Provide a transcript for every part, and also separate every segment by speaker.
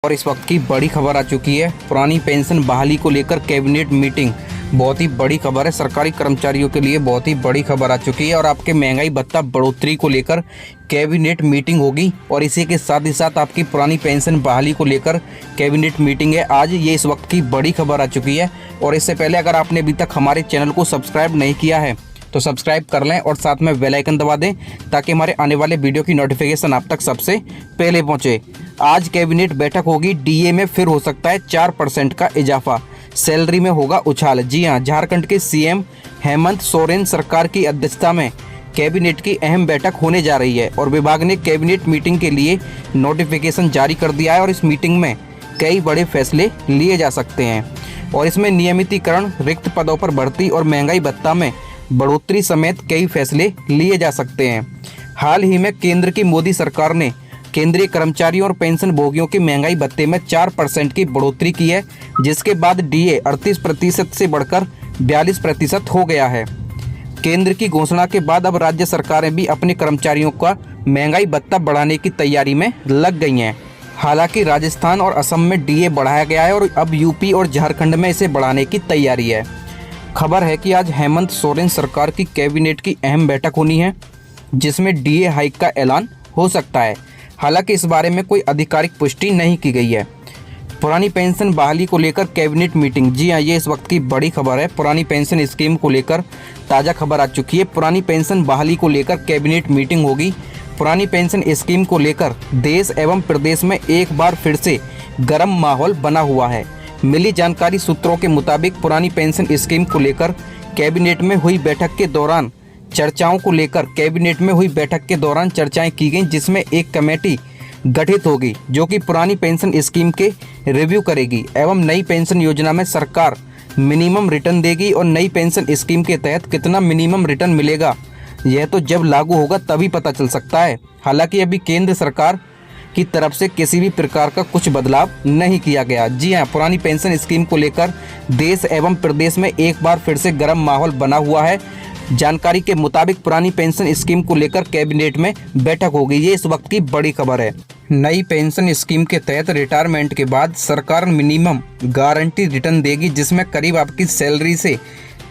Speaker 1: और इस वक्त की बड़ी खबर आ चुकी है। पुरानी पेंशन बहाली को लेकर कैबिनेट मीटिंग, बहुत ही बड़ी खबर है। सरकारी कर्मचारियों के लिए बहुत ही बड़ी खबर आ चुकी है और आपके महंगाई भत्ता बढ़ोतरी को लेकर कैबिनेट मीटिंग होगी और इसी के साथ ही साथ आपकी पुरानी पेंशन बहाली को लेकर कैबिनेट मीटिंग है आज। ये इस वक्त की बड़ी खबर आ चुकी है और इससे पहले अगर आपने अभी तक हमारे चैनल को सब्सक्राइब नहीं किया है तो सब्सक्राइब कर लें और साथ में बेल आइकन दबा दें ताकि हमारे आने वाले वीडियो की नोटिफिकेशन आप तक सबसे पहले पहुंचे। आज कैबिनेट बैठक होगी। डीए में फिर हो सकता है 4% का इजाफा, सैलरी में होगा उछाल। जी हां, झारखंड के सीएम हेमंत सोरेन सरकार की अध्यक्षता में कैबिनेट की अहम बैठक होने जा रही है और विभाग ने कैबिनेट मीटिंग के लिए नोटिफिकेशन जारी कर दिया है और इस मीटिंग में कई बड़े फैसले लिए जा सकते हैं और इसमें नियमितीकरण, रिक्त पदों पर भर्ती और महंगाई भत्ता में बढ़ोतरी समेत कई फैसले लिए जा सकते हैं। हाल ही में केंद्र की मोदी सरकार ने केंद्रीय कर्मचारियों और पेंशन भोगियों के महंगाई भत्ते में 4% की बढ़ोतरी की है, जिसके बाद डीए 38% से बढ़कर 42% हो गया है। केंद्र की घोषणा के बाद अब राज्य सरकारें भी अपने कर्मचारियों का महंगाई भत्ता बढ़ाने की तैयारी में लग गई हैं। हालांकि राजस्थान और असम में डीए बढ़ाया गया है और अब यूपी और झारखंड में इसे बढ़ाने की तैयारी है। खबर है कि आज हेमंत सोरेन सरकार की कैबिनेट की अहम बैठक होनी है जिसमें डीए हाइक का ऐलान हो सकता है। हालांकि इस बारे में कोई आधिकारिक पुष्टि नहीं की गई है। पुरानी पेंशन बहाली को लेकर कैबिनेट मीटिंग, जी हां, ये इस वक्त की बड़ी खबर है। पुरानी पेंशन स्कीम को लेकर ताज़ा खबर आ चुकी है। पुरानी पेंशन बहाली को लेकर कैबिनेट मीटिंग होगी। पुरानी पेंशन स्कीम को लेकर देश एवं प्रदेश में एक बार फिर से गर्म माहौल बना हुआ है। मिली जानकारी सूत्रों के मुताबिक पुरानी पेंशन स्कीम को लेकर कैबिनेट में हुई बैठक के दौरान चर्चाएं की गईं, जिसमें एक कमेटी गठित होगी जो कि पुरानी पेंशन स्कीम के रिव्यू करेगी एवं नई पेंशन योजना में सरकार मिनिमम रिटर्न देगी और नई पेंशन स्कीम के तहत कितना मिनिमम रिटर्न मिलेगा यह तो जब लागू होगा तभी पता चल सकता है। हालांकि अभी केंद्र सरकार की तरफ से किसी भी प्रकार का कुछ बदलाव नहीं किया गया। जी हां, पुरानी पेंशन स्कीम को लेकर देश एवं प्रदेश में एक बार फिर से गर्म माहौल बना हुआ है। जानकारी के मुताबिक पुरानी पेंशन स्कीम को लेकर कैबिनेट में बैठक होगी। ये इस वक्त की बड़ी खबर है। नई पेंशन स्कीम के तहत रिटायरमेंट के बाद सरकार मिनिमम गारंटी रिटर्न देगी, जिसमें करीब आपकी सैलरी से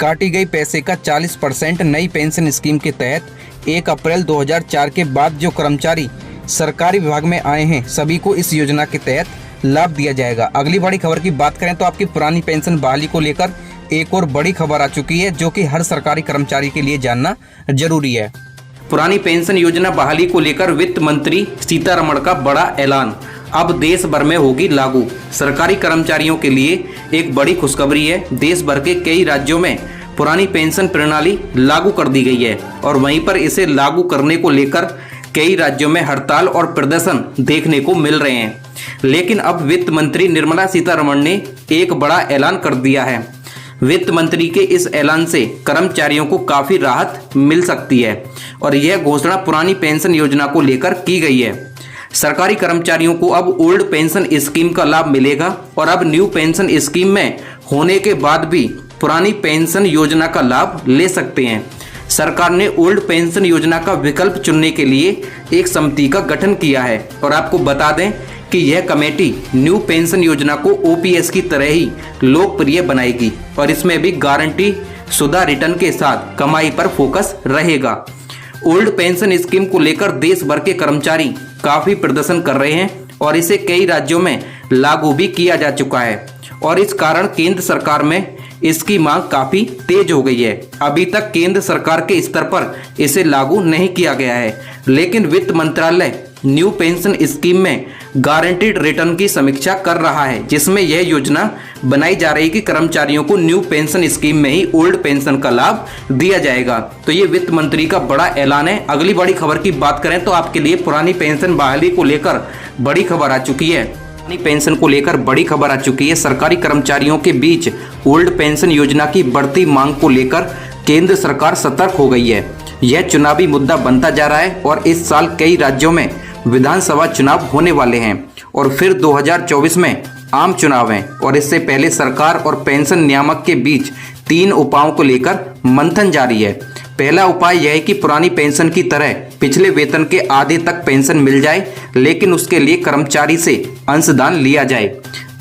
Speaker 1: काटी गई पैसे का 40%। नई पेंशन स्कीम के तहत 1 अप्रैल 2004 के बाद जो कर्मचारी सरकारी विभाग में आए हैं सभी को इस योजना के तहत लाभ दिया जाएगा। अगली बड़ी खबर की बात करें तो आपकी पुरानी पेंशन बहाली को लेकर एक और बड़ी खबर आ चुकी है जो कि हर सरकारी कर्मचारी के लिए जानना जरूरी है। पुरानी पेंशन योजना बहाली को लेकर वित्त मंत्री सीतारमण का बड़ा ऐलान अब देश भर में होगी लागू। सरकारी कर्मचारियों के लिए एक बड़ी खुशखबरी है। देश भर के कई राज्यों में पुरानी पेंशन प्रणाली लागू कर दी गई है और वहीं पर इसे लागू करने को लेकर कई राज्यों में हड़ताल और प्रदर्शन देखने को मिल रहे हैं। लेकिन अब वित्त मंत्री निर्मला सीतारमण ने एक बड़ा ऐलान कर दिया है। वित्त मंत्री के इस ऐलान से कर्मचारियों को काफी राहत मिल सकती है और यह घोषणा पुरानी पेंशन योजना को लेकर की गई है। सरकारी कर्मचारियों को अब ओल्ड पेंशन स्कीम का लाभ मिलेगा और अब न्यू पेंशन स्कीम में होने के बाद भी पुरानी पेंशन योजना का लाभ ले सकते हैं। सरकार ने ओल्ड पेंशन योजना का विकल्प चुनने के लिए एक समिति का गठन किया है और आपको बता दें कि यह कमेटी न्यू पेंशन योजना को ओपीएस की तरह ही लोकप्रिय बनाएगी और इसमें भी गारंटी शुदा रिटर्न के साथ कमाई पर फोकस रहेगा। ओल्ड पेंशन स्कीम को लेकर देश भर के कर्मचारी काफी प्रदर्शन कर रहे हैं और इसे कई राज्यों में लागू भी किया जा चुका है और इस कारण केंद्र सरकार में इसकी मांग काफी तेज हो गई है। अभी तक केंद्र सरकार के स्तर पर इसे लागू नहीं किया गया है, लेकिन वित्त मंत्रालय न्यू पेंशन स्कीम में गारंटीड रिटर्न की समीक्षा कर रहा है, जिसमें यह योजना बनाई जा रही है कि कर्मचारियों को न्यू पेंशन स्कीम में ही ओल्ड पेंशन का लाभ दिया जाएगा। तो ये वित्त मंत्री का बड़ा ऐलान है। अगली बड़ी खबर की बात करें तो आपके लिए पुरानी पेंशन बहाली को लेकर बड़ी खबर आ चुकी है। पुरानी पेंशन को लेकर बड़ी खबर आ चुकी है। सरकारी कर्मचारियों के बीच ओल्ड पेंशन योजना की बढ़ती मांग को लेकर केंद्र सरकार सतर्क हो गई है। यह चुनावी मुद्दा बनता जा रहा है और इस साल कई राज्यों में विधानसभा चुनाव होने वाले हैं और फिर 2024 में आम चुनाव हैं और इससे पहले सरकार और पेंशन नियामक के बीच 3 उपायों को लेकर मंथन जारी है। पहला उपाय यह है कि पुरानी पेंशन की तरह पिछले वेतन के आधे तक पेंशन मिल जाए, लेकिन उसके लिए कर्मचारी से अंशदान लिया जाए।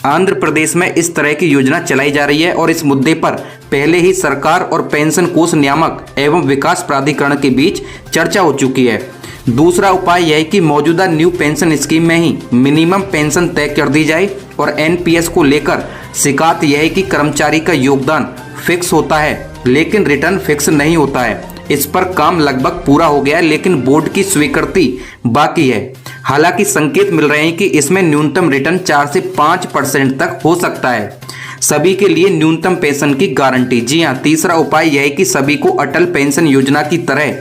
Speaker 1: आंध्र प्रदेश में इस तरह की योजना चलाई जा रही है और इस मुद्दे पर पहले ही सरकार और पेंशन कोष नियामक एवं विकास प्राधिकरण के बीच चर्चा हो चुकी है। दूसरा उपाय यह है कि मौजूदा न्यू पेंशन स्कीम में ही मिनिमम पेंशन तय कर दी जाए और एनपीएस को लेकर शिकायत यह है कि कर्मचारी का योगदान फिक्स होता है लेकिन रिटर्न फिक्स नहीं होता है। इस पर काम लगभग पूरा हो गया है, लेकिन बोर्ड की स्वीकृति बाकी है। हालांकि संकेत मिल रहे हैं कि इसमें न्यूनतम रिटर्न 4 से 5% तक हो सकता है। सभी के लिए न्यूनतम पेंशन की गारंटी। जी हाँ, तीसरा उपाय यह है कि सभी को अटल पेंशन योजना की तरह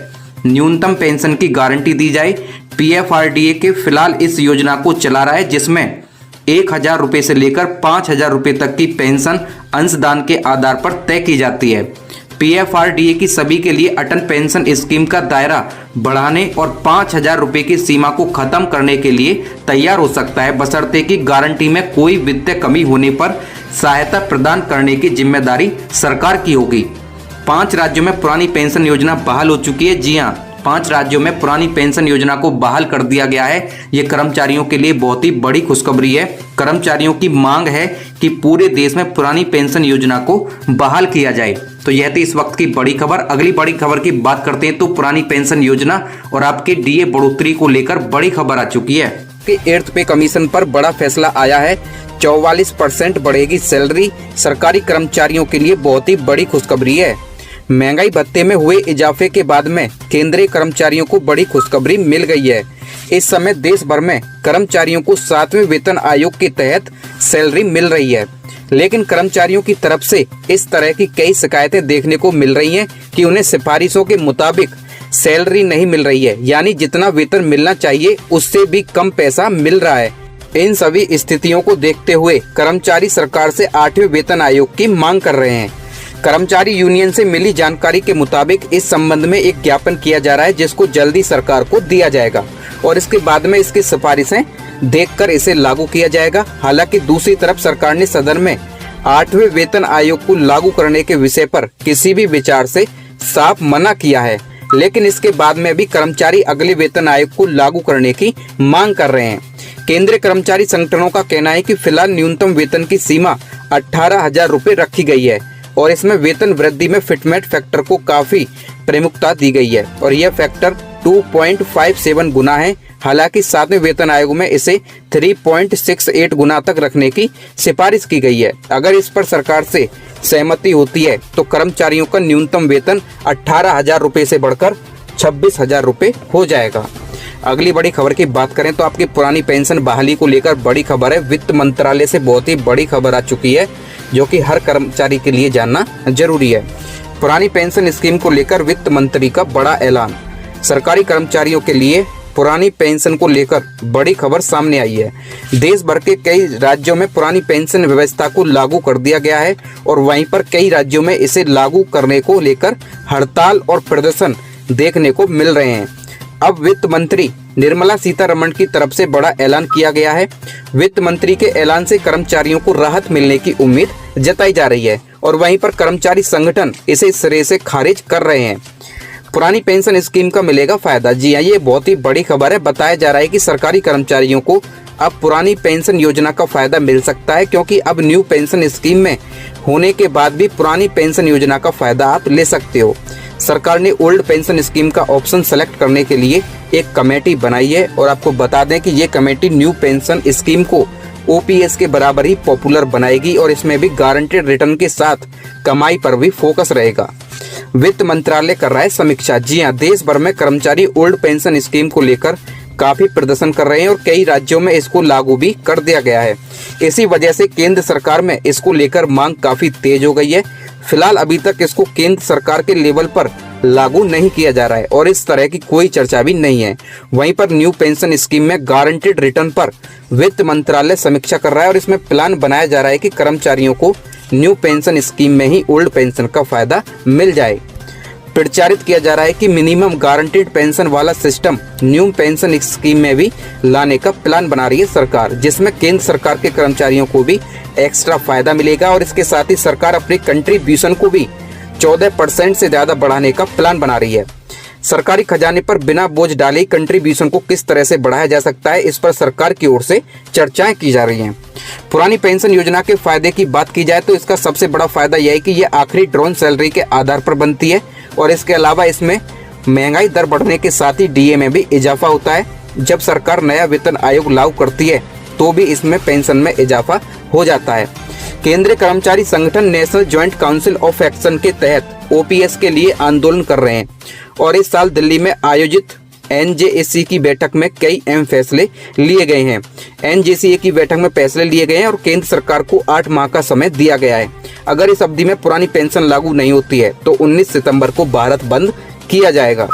Speaker 1: न्यूनतम पेंशन की गारंटी दी जाए। पीएफआरडीए के फिलहाल इस योजना को चला रहा है, जिसमें 1,000 रुपये से लेकर 5,000 रुपये तक की पेंशन अंशदान के आधार पर तय की जाती है। पीएफआरडीए की सभी के लिए अटल पेंशन स्कीम का दायरा बढ़ाने और 5,000 रुपये की सीमा को खत्म करने के लिए तैयार हो सकता है, बशर्ते कि गारंटी में कोई वित्तीय कमी होने पर सहायता प्रदान करने की जिम्मेदारी सरकार की होगी। 5 राज्यों में पुरानी पेंशन योजना बहाल हो चुकी है। जी हाँ, 5 राज्यों में पुरानी पेंशन योजना को बहाल कर दिया गया है। ये कर्मचारियों के लिए बहुत ही बड़ी खुशखबरी है। कर्मचारियों की मांग है कि पूरे देश में पुरानी पेंशन योजना को बहाल किया जाए। तो यह थी इस वक्त की बड़ी खबर। अगली बड़ी खबर की बात करते हैं तो पुरानी पेंशन योजना और आपके डीए बढ़ोतरी को लेकर बड़ी खबर आ चुकी है कि 8th पे कमीशन पर बड़ा फैसला आया है। 44% बढ़ेगी सैलरी। सरकारी कर्मचारियों के लिए बहुत ही बड़ी खुशखबरी है। महंगाई भत्ते में हुए इजाफे के बाद में केंद्रीय कर्मचारियों को बड़ी खुशखबरी मिल गई है। इस समय देश भर में कर्मचारियों को 7वें वेतन आयोग के तहत सैलरी मिल रही है, लेकिन कर्मचारियों की तरफ से इस तरह की कई शिकायतें देखने को मिल रही हैं कि उन्हें सिफारिशों के मुताबिक सैलरी नहीं मिल रही है, यानी जितना वेतन मिलना चाहिए उससे भी कम पैसा मिल रहा है। इन सभी स्थितियों को देखते हुए कर्मचारी सरकार से 8वें वेतन आयोग की मांग कर रहे हैं। कर्मचारी यूनियन से मिली जानकारी के मुताबिक इस संबंध में एक ज्ञापन किया जा रहा है, जिसको जल्दी सरकार को दिया जाएगा और इसके बाद में इसकी सिफारिशें देखकर इसे लागू किया जाएगा। हालांकि दूसरी तरफ सरकार ने सदन में 8वें वेतन आयोग को लागू करने के विषय पर किसी भी विचार से साफ मना किया है, लेकिन इसके बाद में भी कर्मचारी अगले वेतन आयोग को लागू करने की मांग कर रहे हैं। केंद्रीय कर्मचारी संगठनों का कहना है कि फिलहाल न्यूनतम वेतन की सीमा 18,000 रुपये रखी गई है और इसमें वेतन वृद्धि में फिटमेंट फैक्टर को काफी प्रमुखता दी गई है और यह फैक्टर 2.57 गुना है। हालांकि 7वें वेतन आयोग में इसे 3.68 गुना तक रखने की सिफारिश की गई है। अगर इस पर सरकार से सहमति होती है तो कर्मचारियों का न्यूनतम वेतन 18,000 रुपये से बढ़कर 26,000 रुपये हो जाएगा। अगली बड़ी खबर की बात करें तो आपकी पुरानी पेंशन बहाली को लेकर बड़ी खबर है। वित्त मंत्रालय से बहुत ही बड़ी खबर आ चुकी है, जो कि हर कर्मचारी के लिए जानना जरूरी है। पुरानी पेंशन स्कीम को लेकर वित्त मंत्री का बड़ा ऐलान। सरकारी कर्मचारियों के लिए पुरानी पेंशन को लेकर बड़ी खबर सामने आई है। देश भर के कई राज्यों में पुरानी पेंशन व्यवस्था को लागू कर दिया गया है और वहीं पर कई राज्यों में इसे लागू करने को लेकर हड़ताल और प्रदर्शन देखने को मिल रहे हैं। अब वित्त मंत्री निर्मला सीतारमण की तरफ से बड़ा ऐलान किया गया है। वित्त मंत्री के ऐलान से कर्मचारियों को राहत मिलने की उम्मीद जताई जा रही है और वहीं पर कर्मचारी संगठन इसे सिरे से खारिज कर रहे हैं। पुरानी पेंशन स्कीम का मिलेगा फायदा। जी हाँ, ये बहुत ही बड़ी खबर है। बताया जा रहा है कि सरकारी कर्मचारियों को अब पुरानी पेंशन योजना का फायदा मिल सकता है, क्योंकि अब न्यू पेंशन स्कीम में होने के बाद भी पुरानी पेंशन योजना का फायदा आप ले सकते हो। सरकार ने ओल्ड पेंशन स्कीम का ऑप्शन सेलेक्ट करने के लिए एक कमेटी बनाई है और आपको बता दें कि ये कमेटी न्यू पेंशन स्कीम को ओपीएस के बराबर ही पॉपुलर बनाएगी और इसमें भी गारंटेड रिटर्न के साथ कमाई पर भी फोकस रहेगा। वित्त मंत्रालय कर रहा है समीक्षा। जी हाँ, देश भर में कर्मचारी ओल्ड पेंशन स्कीम को लेकर काफी प्रदर्शन कर रहे हैं और कई राज्यों में इसको लागू भी कर दिया गया है। इसी वजह से केंद्र सरकार में इसको लेकर मांग काफी तेज हो गई है। फिलहाल अभी तक इसको केंद्र सरकार के लेवल पर लागू नहीं किया जा रहा है और इस तरह की कोई चर्चा भी नहीं है। वहीं पर न्यू पेंशन स्कीम में गारंटेड रिटर्न पर वित्त मंत्रालय समीक्षा कर रहा है और इसमें प्लान बनाया जा रहा है कि कर्मचारियों को न्यू पेंशन स्कीम में ही ओल्ड पेंशन का फायदा मिल जाए। प्रचारित किया जा रहा है कि मिनिमम गारंटेड पेंशन वाला सिस्टम न्यू पेंशन स्कीम में भी लाने का प्लान बना रही है सरकार, जिसमें केंद्र सरकार के कर्मचारियों को भी एक्स्ट्रा फायदा मिलेगा और इसके साथ ही सरकार अपने कंट्रीब्यूशन को भी 14% से ज़्यादा बढ़ाने का प्लान बना रही है। सरकारी खजाने पर बिना बोझ डाले कंट्रीब्यूशन को किस तरह से बढ़ाया जा सकता है, इस पर सरकार की ओर से चर्चाएं की जा रही हैं। पुरानी पेंशन योजना के फायदे की बात की जाए तो इसका सबसे बड़ा फायदा यह है कि यह आखिरी ड्रॉन सैलरी के आधार पर बनती है और इसके अलावा इसमें महंगाई दर बढ़ने के साथ ही डीए में भी इजाफा होता है। जब सरकार नया वेतन आयोग लागू करती है तो भी इसमें पेंशन में इजाफा हो जाता है। केंद्रीय कर्मचारी संगठन national joint council of action के तहत ओपीएस के लिए आंदोलन कर रहे हैं और इस साल दिल्ली में आयोजित एनजेएसी की बैठक में कई अहम फैसले लिए गए हैं। एनजेसीए की बैठक में फैसले लिए गए हैं और केंद्र सरकार को 8 माह का समय दिया गया है। अगर इस अवधि में पुरानी पेंशन लागू नहीं होती है तो 19 सितंबर को भारत बंद किया जाएगा।